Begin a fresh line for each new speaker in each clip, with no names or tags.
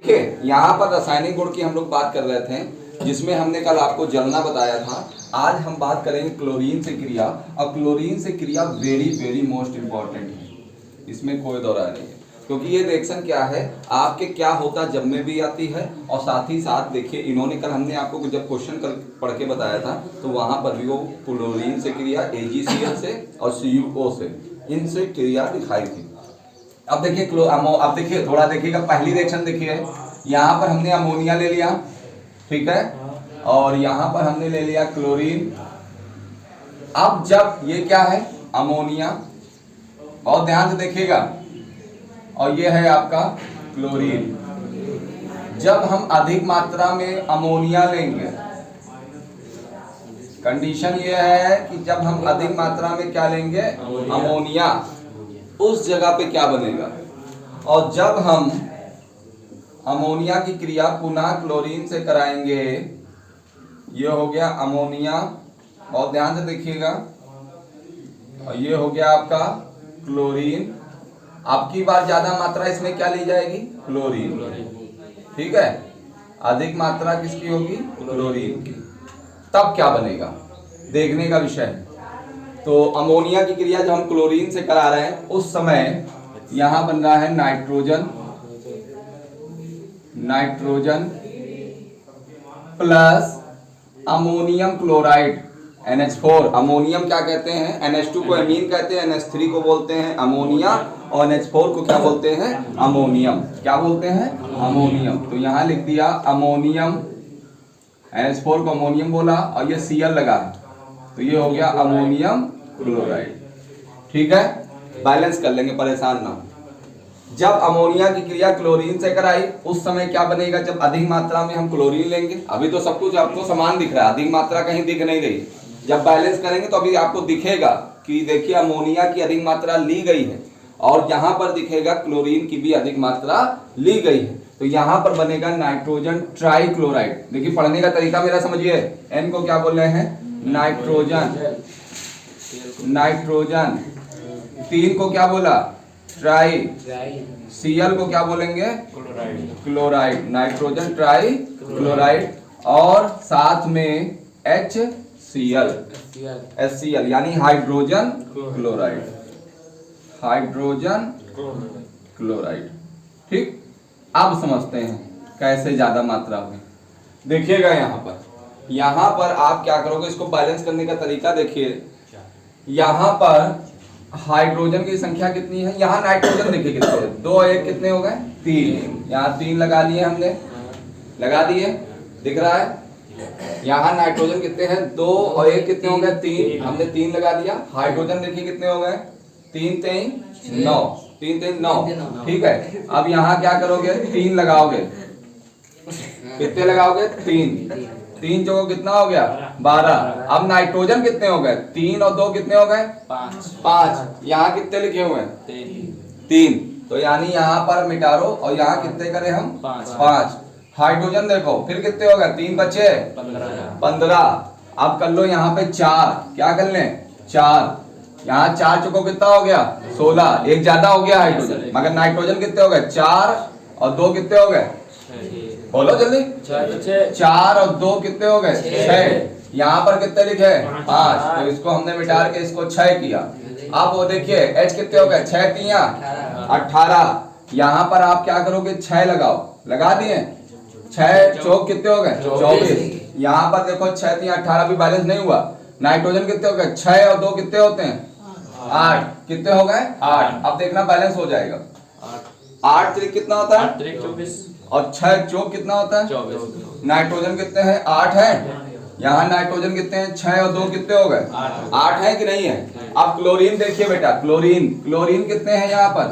Okay, यहाँ पर रासायनिक गुण की हम लोग बात कर रहे थे, जिसमें हमने कल आपको जलना बताया था। आज हम बात करेंगे क्लोरीन से क्रिया, और क्लोरीन से क्रिया वेरी वेरी मोस्ट इंपॉर्टेंट है, इसमें कोई दौरा नहीं है। क्योंकि ये रिएक्शन क्या है, आपके क्या होता जब में भी आती है, और साथ ही साथ देखिए इन्होंने कल हमने आपको जब क्वेश्चन कल पढ़ के बताया था, तो वहां पर भी वो क्लोरीन से क्रिया AgCl से और CuO से, इनसे क्रिया दिखाई थी। अब देखिए अब देखिए थोड़ा देखिएगा, पहली रिएक्शन देखिए, यहाँ पर हमने अमोनिया ले लिया, ठीक है, और यहाँ पर हमने ले लिया क्लोरीन। अब जब ये क्या है अमोनिया, और ध्यान से देखिएगा, और ये है आपका क्लोरीन। जब हम अधिक मात्रा में अमोनिया लेंगे, कंडीशन ये है कि जब हम अधिक मात्रा में क्या लेंगे अमोनिया, उस जगह पे क्या बनेगा, और जब हम अमोनिया की क्रिया पुनः क्लोरीन से कराएंगे, ये हो गया अमोनिया, और ध्यान से देखिएगा, और ये हो गया आपका क्लोरीन। आपकी बार ज्यादा मात्रा इसमें क्या ली जाएगी क्लोरीन, ठीक है, अधिक मात्रा किसकी होगी क्लोरीन की। तब क्या बनेगा देखने का विषय है। तो अमोनिया की क्रिया जब हम क्लोरीन से करा रहे हैं, उस समय यहां बन रहा है nitrogen plus ammonium chloride NH4। Ammonium क्या कहते हैं, NH2 को एमीन कहते हैं, NH3 को बोलते हैं अमोनिया, और NH4 को क्या बोलते हैं अमोनियम। क्या बोलते हैं अमोनियम। तो यहां लिख दिया अमोनियम, NH4 को अमोनियम बोला, और ये Cl लगा, तो ये हो गया अमोनियम क्लोराइड, ठीक है। बैलेंस कर लेंगे, परेशान ना हो। जब अमोनिया की क्रिया क्लोरीन से कराई, उस समय क्या बनेगा, जब अधिक मात्रा में हम क्लोरीन लेंगे, अभी तो सब कुछ आपको समान दिख रहा है, अधिक मात्रा कहीं दिख नहीं रही। जब बैलेंस करेंगे तो अभी आपको दिखेगा कि देखिए अमोनिया की अधिक मात्रा ली गई है, और यहाँ पर दिखेगा क्लोरीन की भी अधिक मात्रा ली गई है। तो यहाँ पर बनेगा नाइट्रोजन ट्राइक्लोराइड। देखिए पढ़ने का तरीका मेरा समझिए, N को क्या बोल रहे हैं नाइट्रोजन, 3 को क्या बोला ट्राई, Cl को क्या बोलेंगे क्लोराइड, नाइट्रोजन ट्राई क्लोराइड, और साथ में HCl यानी हाइड्रोजन क्लोराइड, ठीक। अब समझते हैं कैसे ज्यादा मात्रा हुई। देखिएगा यहाँ पर आप क्या करोगे, इसको बैलेंस करने का तरीका देखिए। यहाँ पर हाइड्रोजन की संख्या कितनी है, यहाँ नाइट्रोजन देखिए कितने हैं, 2 और 1 कितने हो गए 3, यहाँ 3 लगा लिए हमने, लगा दिए, दिख रहा है। यहाँ नाइट्रोजन कितने हैं 2 और 1 कितने हो गए 3, हमने 3 लगा दिया। हाइड्रोजन देखिए कितने हो गए 3 3 9, 3 3 9, ठीक है। अब यहाँ क्या करोगे 3 लगाओगे, कितने लगाओगे 3 जो कितना हो गया 12। अब नाइट्रोजन कितने हो गए 3 और 2 कितने हो गए 5। यहाँ कितने लिखे हुए हैं 3, तो यानी यहाँ पर मिटारो, और यहाँ कितने करें हम 5। हाइड्रोजन देखो फिर कितने हो गए 3 बचे 15। अब कर लो यहाँ पे 4, क्या कर लें 4, यहाँ 4 चुको कितना हो गया 16, एक ज्यादा हो गया हाइड्रोजन, मगर नाइट्रोजन कितने हो गए 4 और 2 कितने हो गए, बोलो जल्दी, 4 और 2 कितने हो गए 6। यहाँ पर कितने लिखे 5, तो इसको हमने मिटा के इसको 6 किया। अब वो देखिए H कितने हो गए 6 3 18। यहाँ पर आप क्या करोगे 6 लगाओ, लगा दिए, 6 चौक कितने हो गए 24। यहाँ पर देखो 6 3 18 भी बैलेंस नहीं हुआ। नाइट्रोजन कितने हो गए 6 और 2 कितने होते हैं 8, कितने हो गए 8। अब देखना बैलेंस हो जाएगा, 8 3 कितना होता है 24, और 6 चौक कितना होता है 24। नाइट्रोजन कितने हैं 8 है, यहाँ नाइट्रोजन कितने हैं 6 और 2 कितने हो गए 8 है कि नहीं है। अब क्लोरीन देखिए बेटा, क्लोरीन कितने हैं यहाँ पर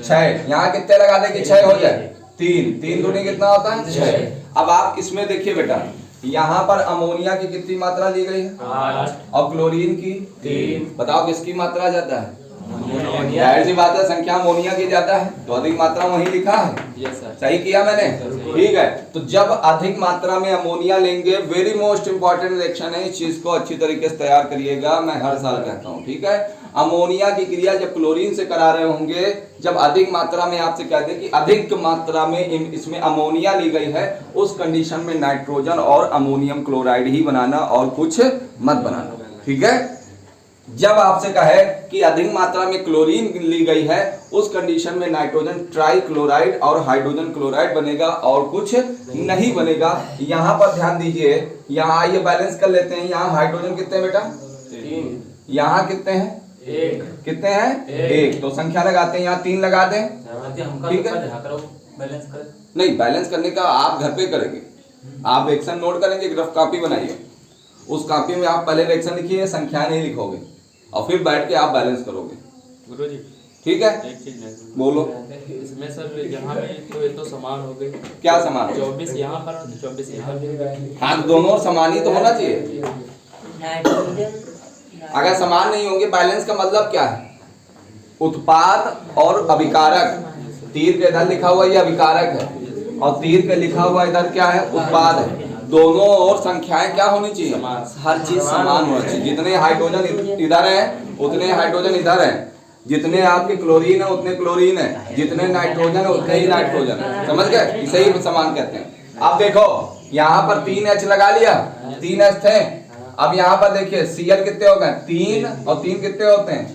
6, यहाँ कितने लगा दे कि 6 हो जाए 3 दूनी कितना होता है 6। अब आप इसमें देखिए बेटा, यहाँ पर अमोनिया की कितनी मात्रा ली गई है 8, और क्लोरीन की 3। बताओ किसकी मात्रा ज्यादा है जाहिर सी बात है संख्या अमोनिया की ज्यादा है तो अधिक मात्रा वहीं लिखा है। सही किया मैंने, ठीक है। तो जब अधिक मात्रा में अमोनिया लेंगे, वेरी मोस्ट इंपॉर्टेंट रिएक्शन है, इस चीज को अच्छी तरीके से तैयार करिएगा, मैं हर साल कहता हूँ, ठीक है। अमोनिया की क्रिया जब क्लोरीन से करा रहे होंगे, जब अधिक मात्रा में आपसे कहते हैं कि अधिक मात्रा में इसमें अमोनिया ली गई है, उस कंडीशन में नाइट्रोजन और अमोनियम क्लोराइड ही बनाना और कुछ मत बनाना, ठीक है। जब आपसे कहे कि अधिक मात्रा में क्लोरीन ली गई है, उस कंडीशन में नाइट्रोजन ट्राई क्लोराइड और हाइड्रोजन क्लोराइड बनेगा और कुछ नहीं बनेगा। यहां पर ध्यान दीजिए, यहां आइए बैलेंस कर लेते हैं। यहां हाइड्रोजन कितने बेटा? 3। यहां कितने हैं? 1। कितने हैं? 1। तो संख्या लगाते हैं, यहाँ 3 लगा दें, ठीक है। नहीं, बैलेंस करने का आप घर पे करेंगे, आप रिएक्शन नोट करेंगे, रफ कॉपी बनाइए, उस कॉपी में आप पहले रिएक्शन लिखिए, संख्या नहीं लिखोगे और फिर बैठ के आप बैलेंस करोगे, गुरुजी, ठीक है। एक चीज बोलो इसमें सर, यहाँ पे तो ये तो समान हो गए। क्या समान? 24 यहाँ पर और 24 यहाँ पर। हाँ, दोनों समान ही तो होना चाहिए। अगर समान नहीं होंगे, बैलेंस का मतलब क्या है? उत्पाद और अभिकारक। तीर के इधर लिखा हुआ ये अभिकारक है और तीर के लिखा हुआ इधर क्या है? उत्पाद है। दोनों और संख्याएं क्या होनी चाहिए? हर चीज समान होना चाहिए। जितने हाइड्रोजन इधर हैं उतने हाइड्रोजन इधर हैं, जितने आपके क्लोरीन है उतने क्लोरीन है, जितने नाइट्रोजन है उतने ही नाइट्रोजन है। समझ गए? इसे ही समान कहते हैं। अब देखो यहाँ पर 3H लगा लिया, 3H थे। अब यहाँ पर देखिए Cl कितने हो गए? 3 और 3 कितने होते हैं?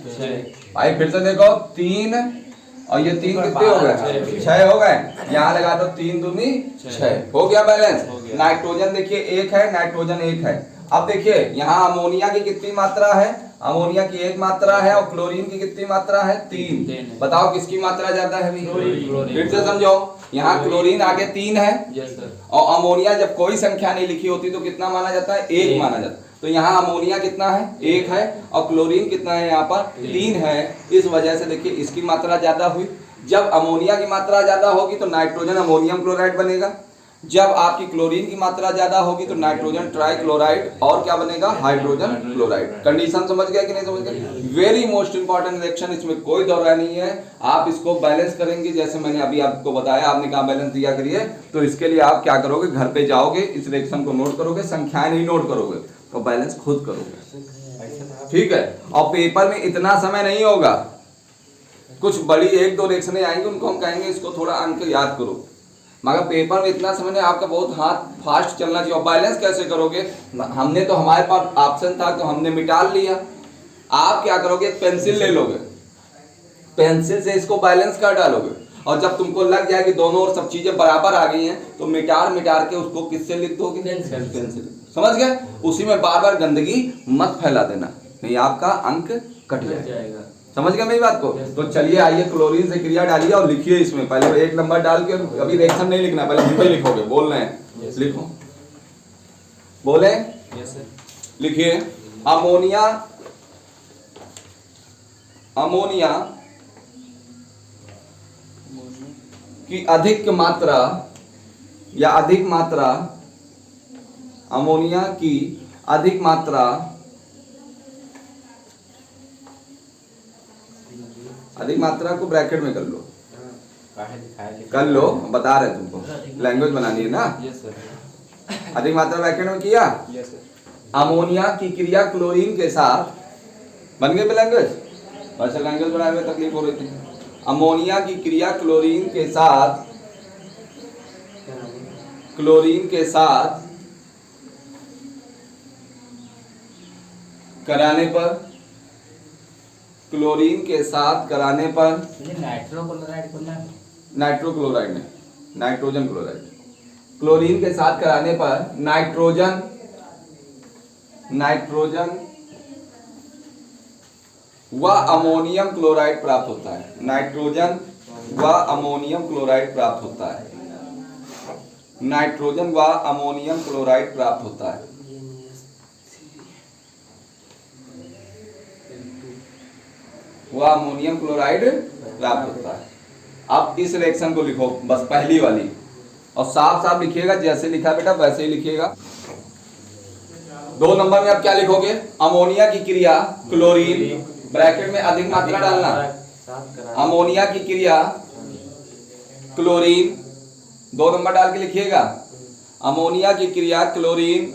भाई फिर से देखो 3 और ये 3 कितने हो गए? 6 हो गए। यहाँ लगा दो 3 दूनी 6, हो गया बैलेंस। नाइट्रोजन देखिए 1 है, नाइट्रोजन 1 है। अब देखिए यहाँ अमोनिया की कितनी मात्रा है? अमोनिया की 1 मात्रा है और क्लोरीन की कितनी मात्रा है? 3। बताओ किसकी मात्रा ज्यादा है? फिर से समझो, यहाँ क्लोरीन आगे 3 है और अमोनिया जब कोई संख्या नहीं लिखी होती तो कितना माना जाता है? 1 माना जाता है। तो यहाँ अमोनिया कितना है? 1 है और क्लोरीन कितना है? यहाँ पर 3 है। इस वजह से देखिए इसकी मात्रा ज्यादा हुई। जब अमोनिया की मात्रा ज्यादा होगी तो नाइट्रोजन अमोनियम क्लोराइड बनेगा। जब आपकी क्लोरीन की मात्रा ज्यादा होगी तो नाइट्रोजन ट्राई क्लोराइड और क्या बनेगा? Hydrogen chloride. कंडीशन समझ गया कि नहीं समझ गए? वेरी मोस्ट इंपॉर्टेंट रिएक्शन, इसमें कोई दौरा नहीं है। आप इसको बैलेंस करेंगे जैसे मैंने अभी आपको बताया, आपने कहा बैलेंस दिया करिए। तो इसके लिए आप क्या करोगे? घर पे जाओगे, इस रिएक्शन को नोट करोगे, संख्याएं नहीं नोट करोगे तो बैलेंस खुद करोगे, ठीक है। और पेपर में इतना समय नहीं होगा, कुछ बड़ी 1-2 रिएक्शनें आएंगी, उनको हम कहेंगे इसको थोड़ा अंक याद करो, मगर पेपर में इतना समय नहीं। आपका बहुत हाथ फास्ट चलना चाहिए। और बैलेंस कैसे करोगे? हमने तो, हमारे पास ऑप्शन था तो हमने मिटा लिया। आप क्या करोगे? पेंसिल ले लोगे, पेंसिल से इसको बैलेंस कर डालोगे और जब तुमको लग जाए कि दोनों और सब चीजें बराबर आ गई हैं तो मिटार के उसको किससे लिख दोगे? पेंसिल। समझ गए? उसी में बार बार गंदगी मत फैला देना, नहीं आपका अंक कट जाएगा। समझ गए मेरी बात को? तो चलिए आइए क्लोरीन से क्रिया डालिए और लिखिए। इसमें पहले 1 नंबर डाल के, अभी रिएक्शन नहीं लिखना, पहले हिंदी लिखोगे। बोल रहे हैं? लिखो, बोले, लिखिए। अमोनिया की अधिक मात्रा या अधिक मात्रा, अमोनिया की अधिक मात्रा, अधिक मात्रा को ब्रैकेट में कर लो, बता रहे तुमको, लैंग्वेज बनानी है ना। अधिक मात्रा ब्रैकेट में किया। अमोनिया की क्रिया क्लोरीन के साथ, बन गए लैंग्वेज? वैसे लैंग्वेज बनाए हुए तकलीफ हो रही थी। अमोनिया की क्रिया क्लोरीन के साथ कराने पर, क्लोरीन के साथ कराने पर, नाइट्रोक्लोराइड नहीं, नाइट्रोजन क्लोराइड, क्लोरीन के साथ कराने पर नाइट्रोजन व अमोनियम क्लोराइड प्राप्त होता है। नाइट्रोजन व अमोनियम क्लोराइड प्राप्त होता है। नाइट्रोजन व अमोनियम क्लोराइड प्राप्त होता है। वह अमोनियम क्लोराइड प्राप्त होता है। अब इस रिएक्शन को लिखो, बस पहली वाली, और साफ साफ लिखिएगा, जैसे लिखा बेटा वैसे ही लिखिएगा। 2 नंबर में आप क्या लिखोगे? अमोनिया की क्रिया क्लोरीन ब्रैकेट में अधिक मात्रा डालना। अमोनिया की क्रिया क्लोरीन, 2 नंबर डाल के लिखिएगा। अमोनिया की क्रिया क्लोरीन,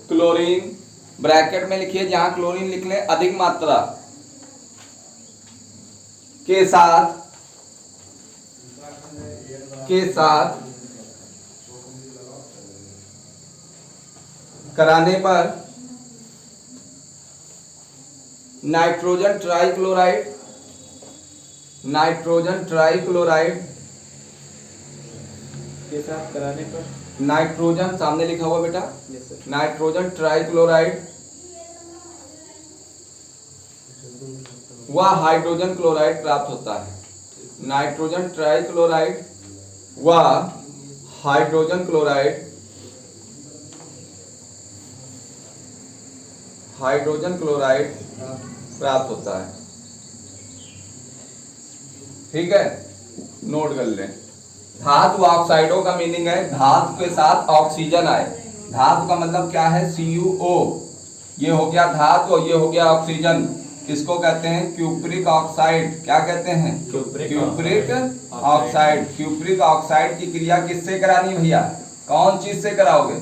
क्लोरीन ब्रैकेट में लिखिए, जहां क्लोरीन लिख लें अधिक मात्रा के साथ कराने पर नाइट्रोजन ट्राइक्लोराइड, नाइट्रोजन ट्राइक्लोराइड
के साथ कराने पर
नाइट्रोजन सामने लिखा हुआ बेटा, नाइट्रोजन ट्राइक्लोराइड व हाइड्रोजन क्लोराइड प्राप्त होता है। नाइट्रोजन ट्राइक्लोराइड व हाइड्रोजन क्लोराइड, हाइड्रोजन क्लोराइड प्राप्त होता है। ठीक है, नोट कर लें। धातु ऑक्साइडों का मीनिंग है धातु के साथ ऑक्सीजन आए। धातु का मतलब क्या है? CuO। ये हो गया धातु और ये हो गया ऑक्सीजन। किसको कहते हैं? Cupric oxide. क्या कहते हैं? Cupric oxide. क्यूप्रिक ऑक्साइड की क्रिया किससे करानी भैया? कौन चीज से कराओगे?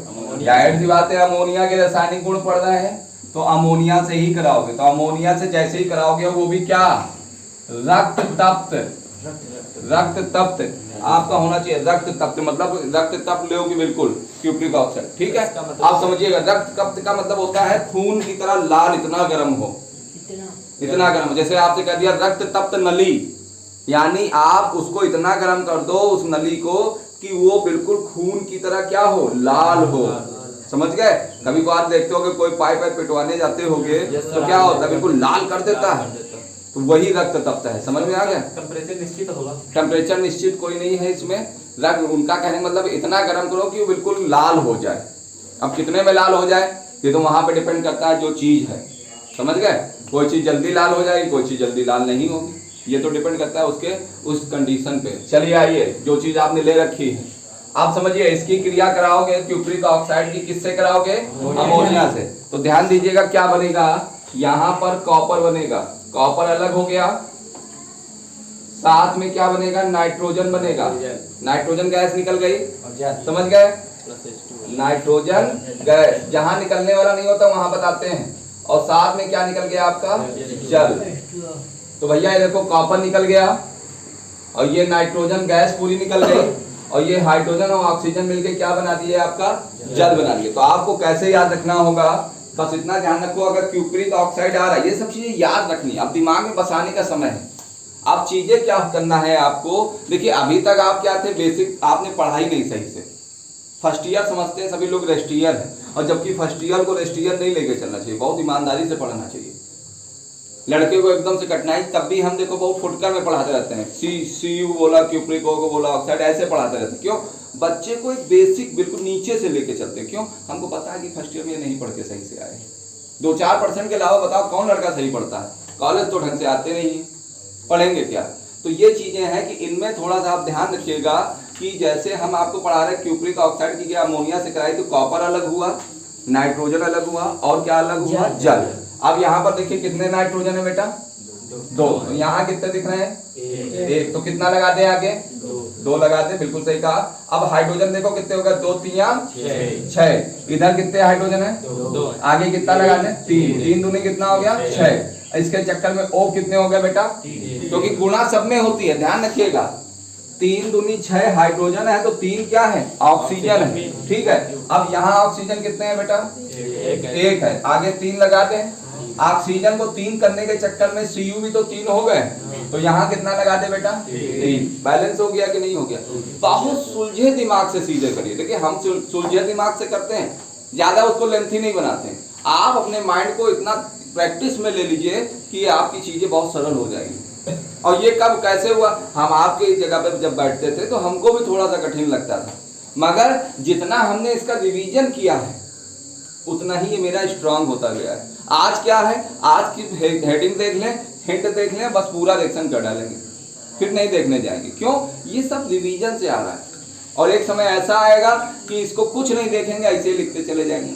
जाहिर सी बात है, अमोनिया के रासायनिक गुण पढ़ रहे हैं तो अमोनिया से ही कराओगे। तो अमोनिया से जैसे ही कराओगे वो भी क्या? रक्त तप्त। रक्त तप्त आपका होना चाहिए। रक्त तप्त मतलब रक्त तप्त लोगे बिल्कुल, क्यूप्रिक ऑक्साइड। ठीक है, आप समझिएगा। रक्त तप्त का मतलब होता है खून की तरह लाल, इतना गर्म हो, इतना गर्म। जैसे आपसे कह दिया रक्त तप्त नली, यानी आप उसको इतना गर्म कर दो उस नली को कि वो बिल्कुल खून की तरह क्या हो? लाल हो। समझ गए? कभी को आप देखते हो कि कोई पाइप पिटवाने जाते होगे तो क्या होता है? बिल्कुल लाल कर देता है, तो वही रक्त तप्त है। समझ में आ गया?
टेम्परेचर निश्चित होगा?
टेम्परेचर निश्चित कोई नहीं है इसमें। रक्त उनका कहने मतलब इतना गर्म करो कि वो बिल्कुल लाल हो जाए। अब कितने में लाल हो जाए ये तो वहां पे डिपेंड करता है जो चीज है। समझ गए? कोई चीज जल्दी लाल हो जाएगी, कोई चीज जल्दी लाल नहीं होगी। ये तो डिपेंड करता है उसके उस कंडीशन पे। चलिए आइए, जो चीज आपने ले रखी है आप समझिए, इसकी क्रिया कराओगे क्यूप्रिक ऑक्साइड की, किससे कराओगे? अमोनिया से। तो ध्यान दीजिएगा क्या बनेगा, यहाँ पर कॉपर बनेगा, कॉपर अलग हो गया, साथ में क्या बनेगा? नाइट्रोजन बनेगा। नाइट्रोजन गैस निकल गई, समझ गए? नाइट्रोजन गैस जहां निकलने वाला नहीं होता वहां बताते हैं। और साथ में क्या निकल गया आपका? जल। तो भैया ये देखो कॉपर निकल गया और ये नाइट्रोजन गैस पूरी निकल गई और ये हाइड्रोजन और ऑक्सीजन मिलके क्या बना दिए? आपका जल बना दिए। तो आपको कैसे याद रखना होगा? बस इतना ध्यान रखो, अगर क्यूप्रिक ऑक्साइड आ रहा है, ये सब चीजें याद रखनी, अब दिमाग में बसाने का समय है। अब चीजें क्या करना है आपको? देखिए अभी तक आप क्या थे? बेसिक आपने पढ़ाई नहीं सही से। फर्स्ट ईयर समझते हैं सभी लोग रेस्ट ईयर है, और जबकि फर्स्ट ईयर को रेस्ट ईयर नहीं लेके चलना चाहिए, बहुत ईमानदारी से पढ़ना चाहिए। लड़के को एकदम से कठिनाई, तब भी हम देखो बहुत फुटकर में पढ़ाते रहते हैं। CU बोला, क्यूप्रिक को बोला, ऑक्साइड, ऐसे पढ़ाते रहते हैं। क्यों? बच्चे को एक बेसिक बिल्कुल नीचे से लेके चलते हैं। क्यों? हमको पता है कि फर्स्ट ईयर में नहीं पढ़ के सही से आए। 2-4% के अलावा बताओ कौन लड़का सही पढ़ता है? कॉलेज तो ढंग से आते नहीं है, पढ़ेंगे क्या? तो ये चीजें हैं कि इनमें थोड़ा सा आप ध्यान रखिएगा कि जैसे हम आपको पढ़ा रहे क्यूप्रिक ऑक्साइड की अमोनिया से कराई, तो कॉपर अलग हुआ, नाइट्रोजन अलग हुआ और क्या अलग हुआ? जल। अब यहाँ पर देखिए कितने नाइट्रोजन है बेटा? 2। तो यहाँ कितने दिख रहे हैं? 1। तो कितना लगा दे आगे? 2 लगा दे, बिल्कुल सही कहा। अब हाइड्रोजन देखो कितने हो गए? 2 3 6। इधर कितने हाइड्रोजन है? 2। आगे कितना लगा दे? 3। 3 दूनी कितना हो गया? 6। इसके चक्कर में O कितने हो गए बेटा? क्योंकि गुणा सब में होती है, ध्यान रखिएगा। 3 दूनी 6 हाइड्रोजन है तो 3 क्या है? ऑक्सीजन है। ठीक है, अब यहाँ ऑक्सीजन कितने हैं बेटा? 1 है। आगे 3 लगा दें। ऑक्सीजन को 3 करने के चक्कर में CU भी तो 3 हो गए, तो यहाँ कितना लगा दे बेटा? 3। बैलेंस हो गया कि नहीं हो गया? बहुत सुलझे दिमाग से सीधे करिए। देखिए हम सुलझे दिमाग से करते हैं, ज्यादा उसको लेंथी नहीं बनाते हैं। आप अपने माइंड को इतना प्रैक्टिस में ले लीजिए कि आपकी चीजें बहुत सरल हो जाएगी। और ये कब कैसे हुआ? हम आपके जगह पे जब बैठते थे तो हमको भी थोड़ा सा कठिन लगता था, मगर जितना हमने इसका रिवीजन किया है उतना ही ये मेरा स्ट्रांग होता गया है। आज क्या है? आज की हेडिंग देख लें, हिंट देख लें, बस पूरा रिएक्शन कर डालेंगे, फिर नहीं देखने जाएंगे। क्यों? ये सब रिवीजन से आ रहा है। और एक समय ऐसा आएगा कि इसको कुछ नहीं देखेंगे, ऐसे ही लिखते चले जाएंगे।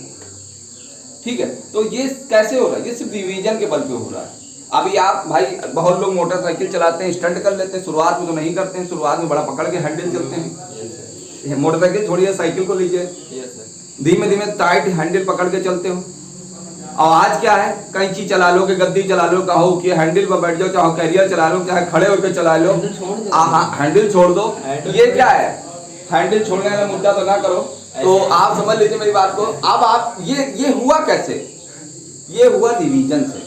ठीक है, तो ये कैसे हो रहा है? ये सिर्फ डिवीजन के बल पे हो रहा है। अभी आप भाई बहुत लोग मोटरसाइकिल चलाते हैं, स्टंट कर लेते हैं, शुरुआत में तो नहीं करते हैं, शुरुआत में बड़ा पकड़ के हैंडल चलते हैं। मोटरसाइकिल छोड़िए, साइकिल को लीजिए, धीमे धीमे टाइट हैंडल पकड़ के चलते हो। और आज क्या है, कैंची चला लो कि गद्दी चला लो, कहो कि हैंडल पर बैठ जाओ, चाहे कैरियर चला लो, चाहे खड़े होकर चला लो, हैंडल छोड़ दो। ये क्या है, हैंडल छोड़ने वाला मुद्दा तो ना करो। तो आप समझ लीजिए मेरी बात को। अब आप ये हुआ कैसे? ये हुआ रिवीजन से।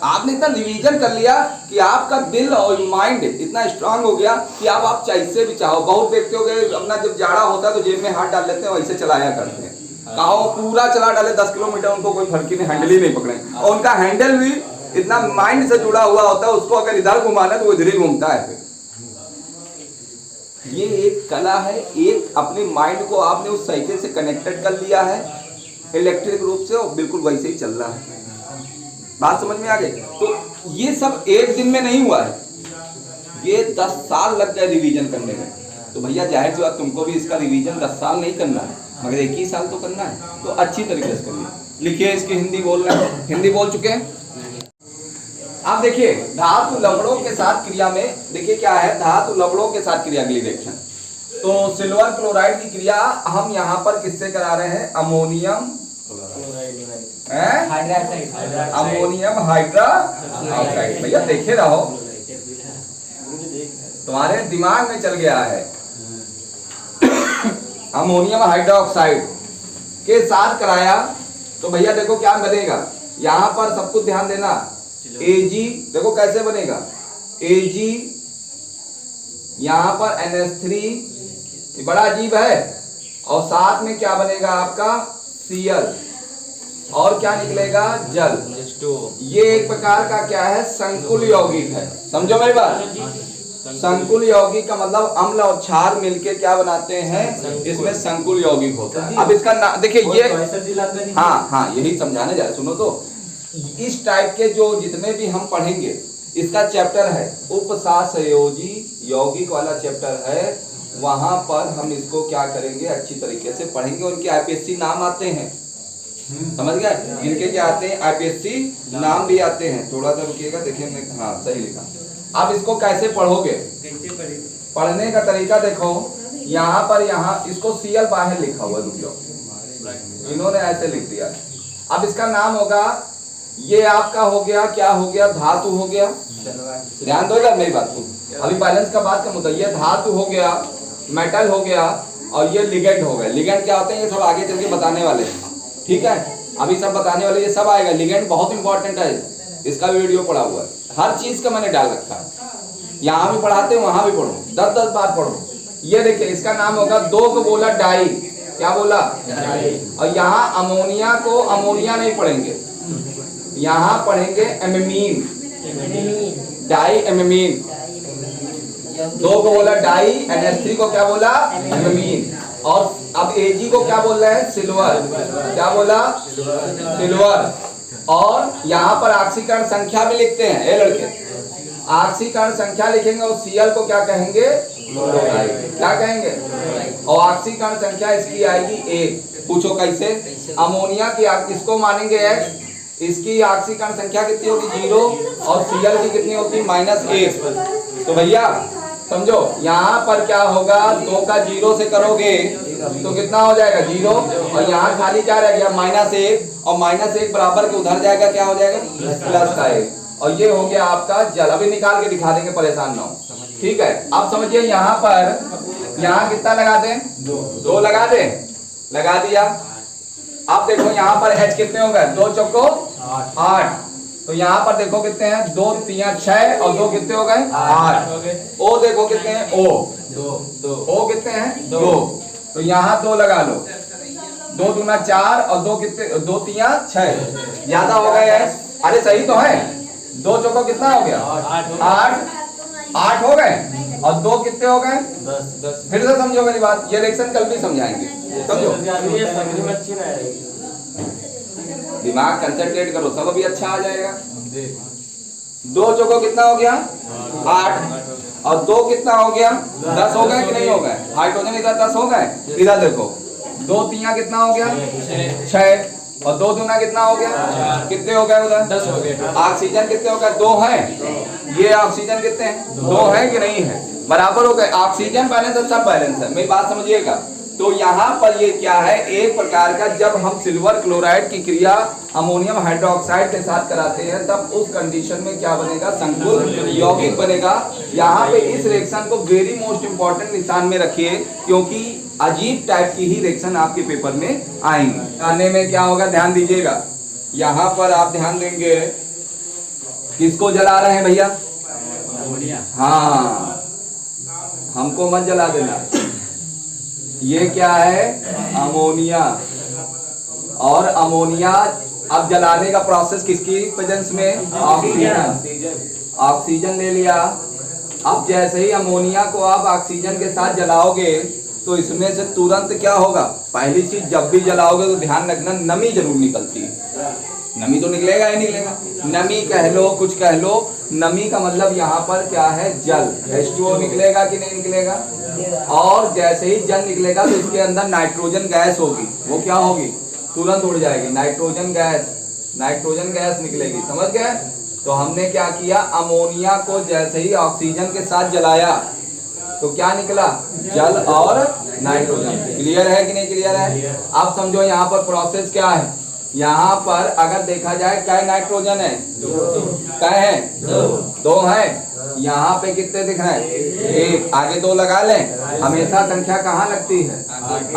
आपने इतना रिवीजन कर लिया कि आपका दिल और माइंड इतना स्ट्रांग हो गया कि आप जैसे भी चाहो। बहुत देखते हो अपना जब जाड़ा होता है तो जेब में हाथ डाल लेते हैं, वैसे चलाया करते हैं। कहो पूरा चला डाले 10 किलोमीटर, उनको कोई फर्क ही नहीं, हैंडल ही नहीं पकड़े। और उनका हैंडल भी इतना माइंड से जुड़ा हुआ होता है, उसको अगर इधर घुमाना तो वो इधर ही घूमता है। ये एक कला है, एक अपने माइंड को आपने उस साइकिल से कनेक्टेड कर लिया है इलेक्ट्रिक रूप से, और बिल्कुल वैसे ही चल रहा है। बात समझ में आ गई? तो ये सब एक दिन में नहीं हुआ है, ये 10 साल लग गए रिवीजन करने में। तो भैया जाहिर सी बात, तुमको भी इसका रिवीजन 10 साल नहीं करना है, मगर 1 ही साल तो करना है। तो अच्छी तरीके से करिए। लिखिए, इसकी हिंदी बोल रहे हैं, हिंदी बोल चुके हैं। आप देखिए धातु लवणों के साथ क्रिया में, देखिए क्या है, धातु लवणों के साथ क्रिया, अगली रिएक्शन। तो सिल्वर क्लोराइड की क्रिया हम यहाँ पर किससे करा रहे हैं? Ammonium ammonium hydroxide. भैया देखे रहो, तुम्हारे दिमाग में चल गया है। अमोनियम हाइड्रोक्साइड के साथ कराया तो भैया देखो क्या बनेगा। यहाँ पर सब कुछ ध्यान देना, Ag देखो कैसे बनेगा, Ag यहाँ पर NH3, बड़ा अजीब है। और साथ में क्या बनेगा आपका Cl, और क्या निकलेगा? जल। ये एक प्रकार का क्या है? संकुल यौगिक है। समझो मेरी बात? संकुल यौगिक का मतलब अम्ल और क्षार मिलके क्या बनाते हैं? इसमें संकुल यौगिक होता है। अब इसका नाम देखिए, ये हाँ यही समझाने जा रहे। सुनो तो, इस टाइप के जो जितने भी हम पढ़ेंगे, इसका चैप्टर है उपसासयोजी यौगिक वाला चैप्टर है। वहां पर हम इसको क्या करेंगे, अच्छी तरीके से पढ़ेंगे। उनके आईपीएससी नाम आते हैं, समझ गए? इनके क्या आते हैं? आईपीएससी नाम भी आते हैं। थोड़ा सा रुकिएगा, देखिए मैं, हाँ सही लिखा। अब इसको कैसे पढ़ोगे? पढ़ने का तरीका देखो, यहाँ पर इसको Cl बाहर लिखा हुआ, रुक जाओ, इन्होंने ऐसे लिख दिया। अब इसका नाम होगा, ये आपका हो गया, क्या हो गया? धातु हो गया। ध्यान दो यार मेरी बात को, अभी बैलेंस का बात का मुद्दा। ये धातु हो गया, मेटल हो गया, और ये लिगेंड हो गया। लिगेंड क्या होते हैं ये सब आगे चल के बताने वाले हैं, ठीक है? अभी सब बताने वाले, ये सब आएगा। लिगेंड बहुत इंपॉर्टेंट है, इसका भी वीडियो पड़ा हुआ है, हर चीज का मैंने डाल रखा है। यहाँ भी पढ़ाते हैं, वहां भी पढ़ो, 10-10 बार पढ़ो। ये देखिए, इसका नाम होगा, 2 को बोला डाई, क्या बोला? डाई। और यहाँ अमोनिया को अमोनिया नहीं पढ़ेंगे, यहाँ पढ़ेंगे एमीन, डाई एमीन। 2 को बोला डाई, NH3 को क्या बोला? एमीन। और अब Ag को क्या बोल रहे हैं? सिल्वर। क्या बोला? सिल्वर। और यहाँ पर ऑक्सीकरण संख्या भी लिखते हैं, ये लड़के, ऑक्सीकरण संख्या लिखेंगे। और Cl को क्या कहेंगे? क्लोराइड। क्या कहेंगे? और ऑक्सीकरण संख्या इसकी आएगी 1। पूछो कैसे? अमोनिया की इसको मानेंगे X, इसकी ऑक्सीकरण संख्या कितनी होगी? 0, और Cl की कितनी होती है? -1। तो भैया समझो, यहाँ पर क्या होगा? 2 का 0 से करोगे तो कितना हो जाएगा? 0। और यहाँ खाली क्या रह गया? -1, और -1 बराबर के उधर जाएगा, क्या हो जाएगा? प्लस का 1। और ये हो गया आपका जल। अभी निकाल के दिखा देंगे, परेशान ना हो, ठीक है? आप समझिए, यहाँ पर यहाँ कितना लगा दें? 2 लगा दें, लगा दिया। अब देखो यहाँ पर H कितने हो गए? 2 चौको 8। तो यहाँ पर देखो कितने हैं? 2 3 6, और 2 कितने हो गए? 8। O देखो कितने हैं? O कितने हैं? 2। तो यहाँ 2 लगा लो, 2 दूना 4, और 2 कितने? 2 3 6, ज्यादा हो गए हैं। अरे सही तो है, 2 चौको कितना हो गया? 8 हो गए, और 2 कितने हो गए? 10। फिर से समझो मेरी बात, ये रिएक्शन कल भी समझाएंगे, समझो। दिमाग कंसंट्रेट करो, सब अभी अच्छा आ जाएगा। 2 चौको कितना हो गया? 8। और 2 कितना हो गया? 10 हो गए कि नहीं हो गए? हाइड्रोजन इधर 10 हो गए। इधर देखो, 2 3 कितना हो गया? 6। और 2 दूना कितना हो गया? कितने हो गए उधर?
10 हो गए।
ऑक्सीजन कितने हो गए? 2 हैं। ये ऑक्सीजन कितने हैं? 2 है कि नहीं है? बराबर हो गए। ऑक्सीजन बैलेंस और सब बैलेंस है, मेरी बात समझिएगा। तो यहाँ पर ये क्या है, एक प्रकार का जब हम सिल्वर क्लोराइड की क्रिया अमोनियम हाइड्रोक्साइड के साथ कराते हैं तब उस कंडीशन में क्या बनेगा? संकुल यौगिक बनेगा। यहाँ पे इस रिएक्शन को वेरी मोस्ट इंपॉर्टेंट निशान में रखिए, क्योंकि अजीब टाइप की ही रिएक्शन आपके पेपर में आएंगे। आने में क्या होगा, ध्यान दीजिएगा। यहाँ पर आप ध्यान देंगे, किसको जला रहे हैं भैया? हाँ, हमको मत जला देना। ये क्या है? अमोनिया। और अमोनिया अब जलाने का प्रोसेस किसकी प्रेजेंस में? ऑक्सीजन। ऑक्सीजन ले लिया। अब जैसे ही अमोनिया को आप ऑक्सीजन के साथ जलाओगे तो इसमें से तुरंत क्या होगा? पहली चीज, जब भी जलाओगे तो ध्यान रखना नमी जरूर निकलती है। नमी तो निकलेगा ही निकलेगा। नमी कह लो, कुछ कह लो, नमी का मतलब यहाँ पर क्या है? जल। H2O निकलेगा कि नहीं निकलेगा? और जैसे ही जल निकलेगा तो इसके अंदर नाइट्रोजन गैस होगी। वो क्या होगी? तुरंत उड़ जाएगी। नाइट्रोजन गैस, नाइट्रोजन गैस निकलेगी। समझ गए? तो हमने क्या किया, अमोनिया को जैसे ही ऑक्सीजन के साथ जलाया तो क्या निकला? जल और नाइट्रोजन। क्लियर है कि नहीं क्लियर है? अब समझो यहाँ पर प्रोसेस क्या है। यहाँ पर अगर देखा जाए क्या नाइट्रोजन है? क्या है? 2 है। यहाँ पे कितने दिख रहे हैं? 1। आगे 2 लगा लें। हमेशा संख्या कहाँ लगती है?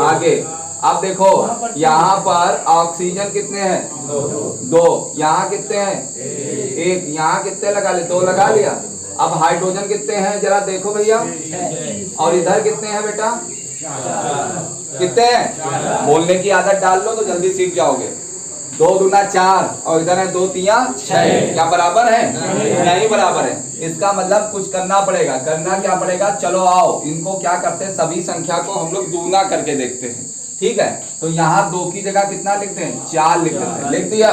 आगे। अब देखो यहाँ पर ऑक्सीजन कितने हैं? 2। यहाँ कितने हैं? 1। यहाँ कितने लगा ले? 2 लगा लिया। अब हाइड्रोजन कितने हैं जरा देखो भैया। और इधर कितने हैं बेटा? कितने हैं? बोलने की आदत डाल लो तो जल्दी सीख जाओगे। 2 दूना 4 और इधर है 2 तिया 6। क्या बराबर है? नहीं बराबर है। इसका मतलब कुछ करना पड़ेगा। करना क्या पड़ेगा? चलो आओ, इनको क्या करते हैं, सभी संख्या को हम लोग दूना करके देखते हैं। ठीक है, तो यहाँ 2 की जगह कितना लिखते हैं? 4 लिख देते हैं। लिख दिया।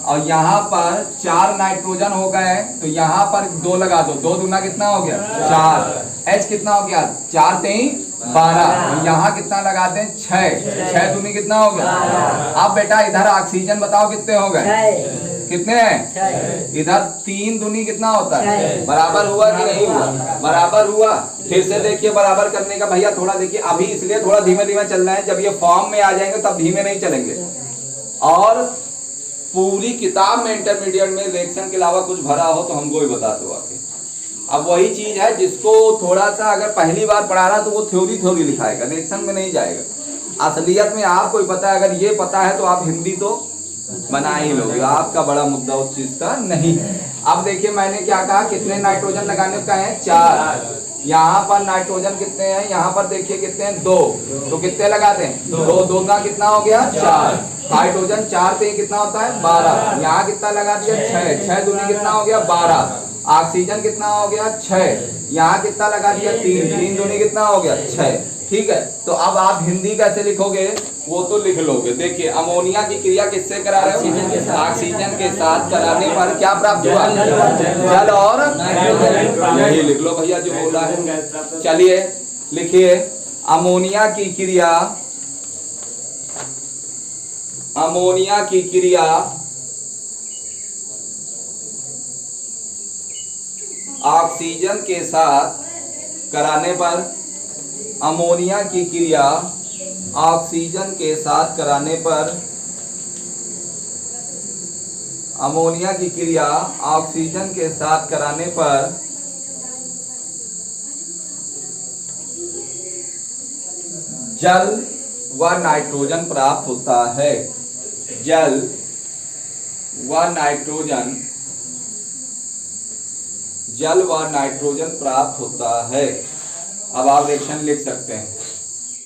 और यहाँ पर 4 नाइट्रोजन हो गए, तो यहाँ पर 2 लगा दो। 2 दूना कितना हो गया? 4। H कितना हो गया? 4 3 12। यहाँ कितना लगाते हैं? 6। 6 दूनी कितना हो गया? अब बेटा इधर ऑक्सीजन बताओ कितने हो गए? कितने हैं? इधर 3 दूनी कितना होता है? बराबर हुआ कि नहीं हुआ? बराबर हुआ। फिर से देखिए बराबर करने का भैया, थोड़ा देखिए अभी इसलिए थोड़ा धीमे धीमे चलना है। जब ये फॉर्म में आ जाएंगे तब धीमे नहीं चलेंगे। और पूरी किताब में इंटरमीडिएट में रिएक्शन के अलावा कुछ भरा हो तो हमको भी बता दो आके। अब वही चीज है, जिसको थोड़ा सा अगर पहली बार पढ़ा रहा तो वो थ्योरी लिखाएगा, रिएक्शन में नहीं जाएगा। असलियत में आपको ही पता है, अगर ये पता है तो आप हिंदी तो बना ही लोगे। आपका बड़ा मुद्दा उस चीज का नहीं है। अब देखिए मैंने क्या कहा, कितने नाइट्रोजन लगाने का है? 4। यहाँ पर नाइट्रोजन कितने हैं? यहाँ पर देखिए कितने हैं? 2। तो कितने लगाते हैं? 2। 2 का कितना हो गया? 4। हाइड्रोजन 4 पे कितना होता है? 12। यहाँ कितना लगा दिया? 6। 6 दूनी कितना हो गया? 12। ऑक्सीजन कितना हो गया? 6। यहाँ कितना लगा दिया? 3। 3 दूनी कितना हो गया? 6। ठीक है, तो अब आप हिंदी कैसे लिखोगे वो तो लिख लोगे। देखिए अमोनिया की क्रिया किससे करा रहे हो? ऑक्सीजन के साथ कराने पर क्या प्राप्त हुआ? जल और यही लिख लो भैया जो बोला है। चलिए लिखिए, अमोनिया की क्रिया, अमोनिया की क्रिया ऑक्सीजन के साथ कराने पर, अमोनिया की क्रिया ऑक्सीजन के साथ कराने पर, अमोनिया की क्रिया ऑक्सीजन के साथ कराने पर जल व नाइट्रोजन प्राप्त होता है। जल व नाइट्रोजन, जल व नाइट्रोजन प्राप्त होता है। अब आप रिएक्शन लिख सकते हैं।